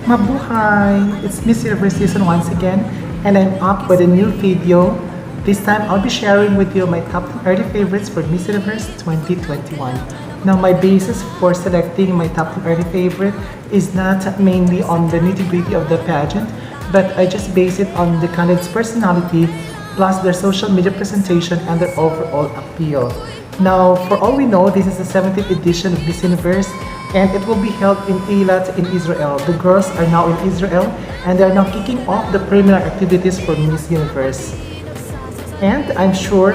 Mabuhay! It's Miss Universe Season once again, and I'm up with a new video. This time, I'll be sharing with you my top 10 early favorites for Miss Universe 2021. Now, my basis for selecting my top 10 early favorite is not mainly on the nitty-gritty of the pageant, but I just base it on the candidate's personality, plus their social media presentation and their overall appeal. Now, for all we know, this is the 17th edition of Miss Universe, and it will be held in Eilat in Israel. The girls are now in Israel, and they are now kicking off the preliminary activities for Miss Universe. And I'm sure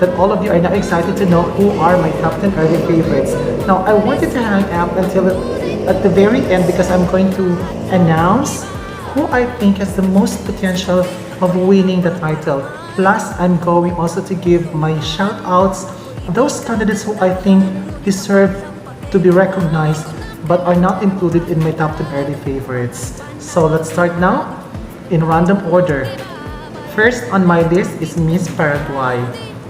that all of you are now excited to know who are my top 10 early favorites. Now, I wanted to hang out until at the very end because I'm going to announce who I think has the most potential of winning the title. Plus, I'm going also to give my shout-outs, those candidates who I think deserve to be recognized but are not included in my top 10 early favorites. So let's start now in random order. First on my list is Miss Paraguay.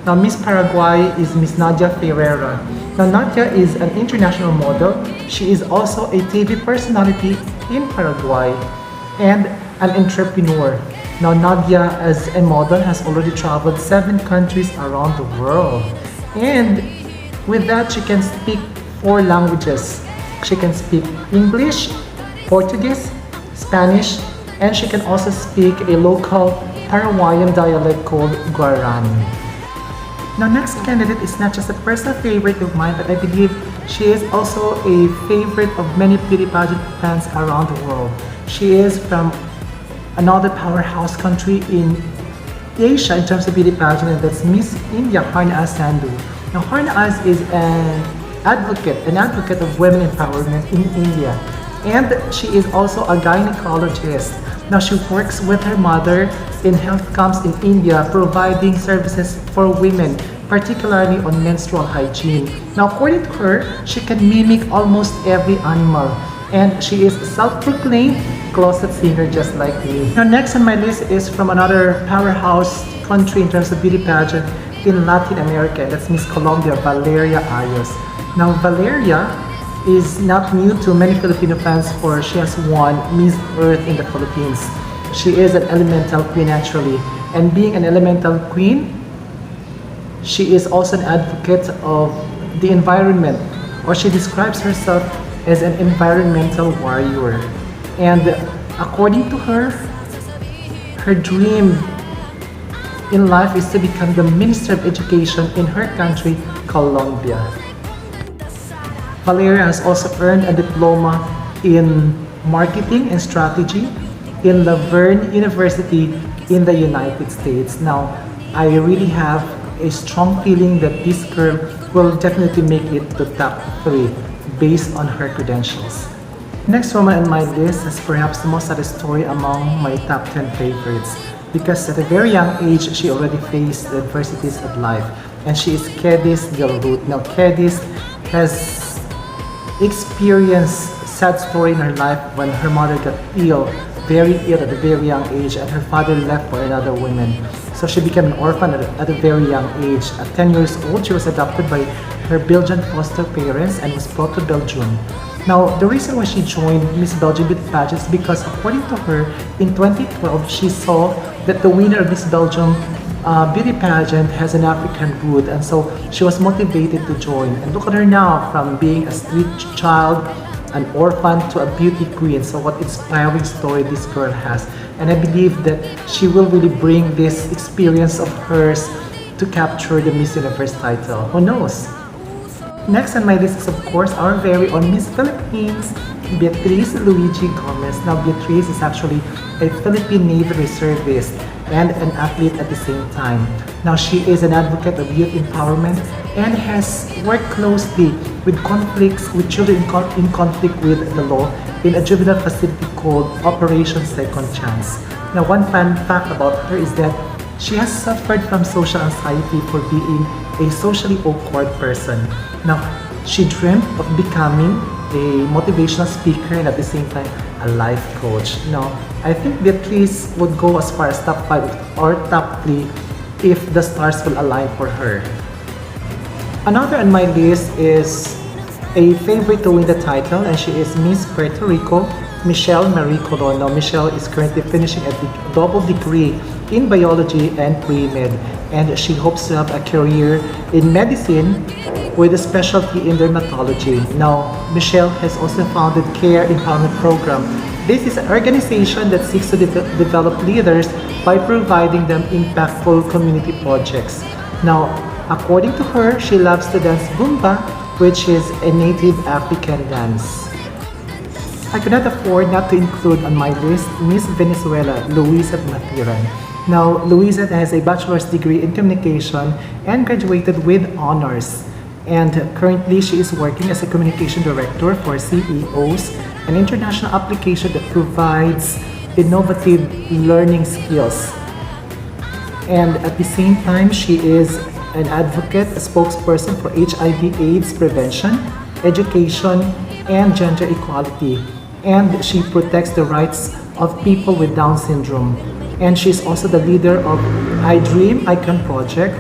Now, Miss Paraguay is Miss Nadia Ferreira. Now, Nadia is an international model. She is also a TV personality in Paraguay and an entrepreneur. Now, Nadia, as a model, has already traveled 7 countries around the world. And with that, she can speak 4 languages. She can speak English, Portuguese, Spanish, and she can also speak a local Paraguayan dialect called Guarani. Now, next candidate is not just a personal favorite of mine, but I believe she is also a favorite of many beauty pageant fans around the world. She is from another powerhouse country in Asia in terms of beauty pageant, and that's Miss India Harnaaz Sandhu. Now, Harnaaz is an advocate of women empowerment in India, and she is also a gynecologist. Now, she works with her mother in health camps in India, providing services for women, particularly on menstrual hygiene. Now, according to her, she can mimic almost every animal, and she is a self-proclaimed closet singer just like me. Now, next on my list is from another powerhouse country in terms of beauty pageant in Latin America, and that's Miss Colombia, Valeria Ayos. Now, Valeria is not new to many Filipino fans, for she has won Miss Earth in the Philippines. She is an elemental queen actually, and being an elemental queen, she is also an advocate of the environment, or she describes herself as an environmental warrior. And according to her, her dream in life is to become the Minister of Education in her country, Colombia. Valeria has also earned a diploma in marketing and strategy in Laverne University in the United States. Now, I really have a strong feeling that this girl will definitely make it to top 3 based on her credentials. Next woman on my list is perhaps the most saddest story among my top 10 favorites, because at a very young age, she already faced the adversities of life, and she is Kedis Galrut. Now, Kedis has experienced sad story in her life when her mother got very ill at a very young age, and her father left for another woman. So she became an orphan at a very young age. At 10 years old, she was adopted by her Belgian foster parents and was brought to Belgium. Now, the reason why she joined Miss Belgium Beauty Pageant is because, according to her, in 2012, she saw that the winner of Miss Belgium beauty pageant has an African root, and so she was motivated to join. And look at her now, from being a street child, an orphan, to a beauty queen. So what inspiring story this girl has, and I believe that she will really bring this experience of hers to capture the Miss Universe title. Who knows? Next on my list is, of course, our very own Miss Philippines, Beatriz Luigi Gomez. Now, Beatriz is actually a Philippine Navy reservist and an athlete at the same time. Now, she is an advocate of youth empowerment and has worked closely with children in conflict with the law in a juvenile facility called Operation Second Chance. Now, one fun fact about her is that she has suffered from social anxiety for being a socially awkward person. Now, she dreamt of becoming a motivational speaker and at the same time a life coach. Now, I think Beatriz would go as far as top 5 or top 3 if the stars will align for her. Another on my list is a favorite to win the title, and she is Miss Puerto Rico, Michelle Marie Colon. Now, Michelle is currently finishing a double degree in biology and pre-med, and she hopes to have a career in medicine with a specialty in dermatology. Now, Michelle has also founded Care Empowerment Program. This is an organization that seeks to develop leaders by providing them impactful community projects. Now, according to her, she loves to dance Zumba, which is a native African dance. I could not afford not to include on my list Miss Venezuela, Luisa Matiran. Now, Luisa has a bachelor's degree in communication and graduated with honors. And currently, she is working as a communication director for CEOs, an international application that provides innovative learning skills. And at the same time, she is an advocate, a spokesperson for HIV/AIDS prevention, education, and gender equality. And she protects the rights of people with Down syndrome. And she's also the leader of I Dream Icon Project.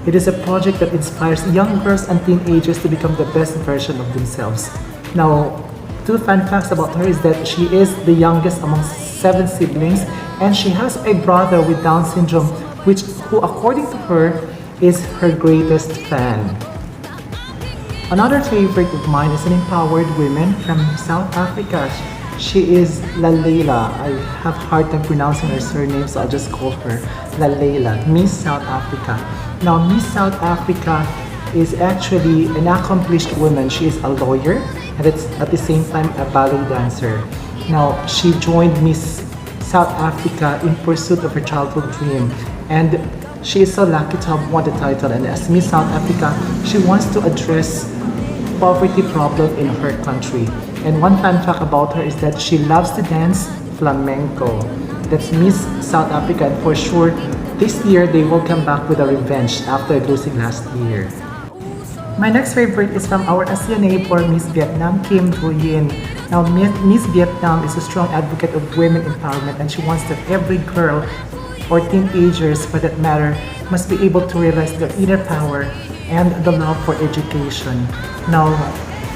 It is a project that inspires young girls and teenagers to become the best version of themselves. Now, two fun facts about her is that she is the youngest among 7 siblings, and she has a brother with Down syndrome, who according to her, is her greatest fan. Another favorite of mine is an empowered woman from South Africa. She is Lalela. I have hard time pronouncing her surname, so I'll just call her Lalela, Miss South Africa. Now, Miss South Africa is actually an accomplished woman. She is a lawyer and it's at the same time a ballet dancer. Now, she joined Miss South Africa in pursuit of her childhood dream, and she is so lucky to have won the title. And as Miss South Africa, she wants to address poverty problem in her country. And one fun fact about her is that she loves to dance flamenco. That's Miss South Africa, and for sure, this year they will come back with a revenge after losing last year. My next favorite is from our ASEAN neighbor, Miss Vietnam, Kim Do Yin. Now, Miss Vietnam is a strong advocate of women empowerment, and she wants that every girl or teenagers, for that matter, must be able to realize their inner power and the love for education. Now,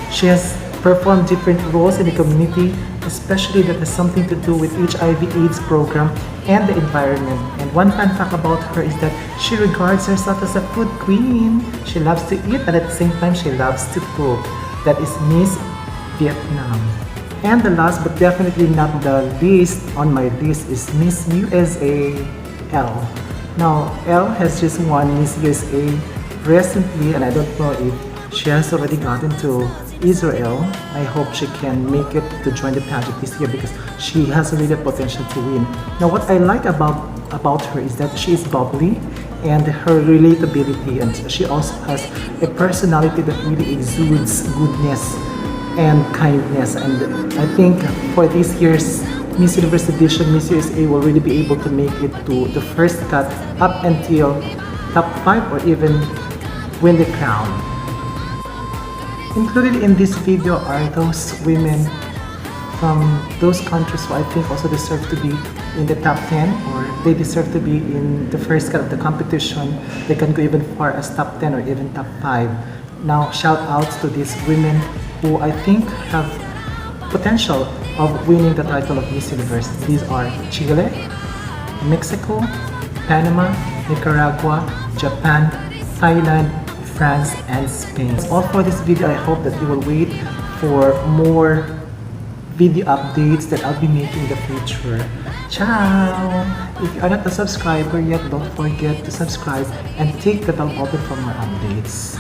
she has performed different roles in the community, especially that has something to do with HIV/AIDS program and the environment. And one fun fact about her is that she regards herself as a food queen. She loves to eat, and at the same time she loves to cook. That is Miss Vietnam. And the last but definitely not the least on my list is Miss USA L. Now, L has just won Miss USA recently, and I don't know if she has already gotten to Israel. I hope she can make it to join the pageant this year because she has really the potential to win. Now, what I like about her is that she is bubbly and her relatability, and she also has a personality that really exudes goodness and kindness. And I think for this year's Miss Universe edition, Miss USA will really be able to make it to the first cut up until top 5 or even win the crown. Included in this video are those women from those countries who I think also deserve to be in the top 10, or they deserve to be in the first cut of the competition. They can go even far as top 10 or even top 5. Now, shout outs to these women who I think have potential of winning the title of Miss Universe. These are Chile, Mexico, Panama, Nicaragua, Japan, Thailand, France, and Spain. That's all for this video. I hope that you will wait for more video updates that I'll be making in the future. Ciao! If you are not a subscriber yet, don't forget to subscribe and take the bell button for more updates.